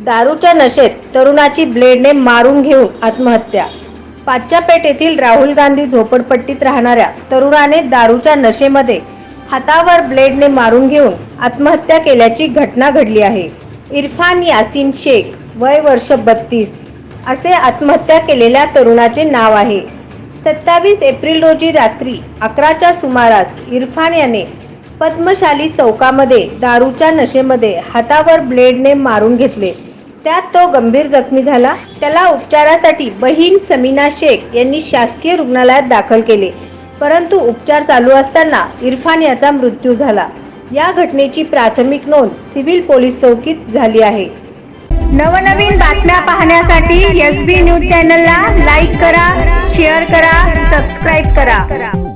दारूच्या नशेत तरुणाची ब्लेडने मारून घेऊन आत्महत्या। पाच्यापेठ येथील राहुल गांधी झोपडपट्टीत राहणाऱ्या तरुणाने दारूच्या नशेमध्ये हातावर ब्लेडने मारून घेऊन आत्महत्या केल्याची घटना घडली आहे। इरफान यासीन शेख वय वर्ष 32 असे आत्महत्या केलेल्या तरुणाचे नाव आहे। 27 एप्रिल रोजी रात्री 11च्या सुमारास इरफान याने पद्मशाली चौकामध्ये दारूच्या नशेमध्ये हातावर ब्लेडने मारून घेतले। त्यात तो गंभीर जखमी झाला। त्याला उपचारासाठी बहीण समीना शेख यांनी शासकीय रुग्णालयात दाखल केले, परंतु उपचार चालू असताना इरफान याचा मृत्यू झाला। या घटनेची प्राथमिक नोंद सिव्हिल पोलीस चौकीत झाली आहे। नवनवीन बातम्या पाहण्यासाठी SB न्यूज चॅनलला लाईक करा, शेअर करा, सबस्क्राइब करा।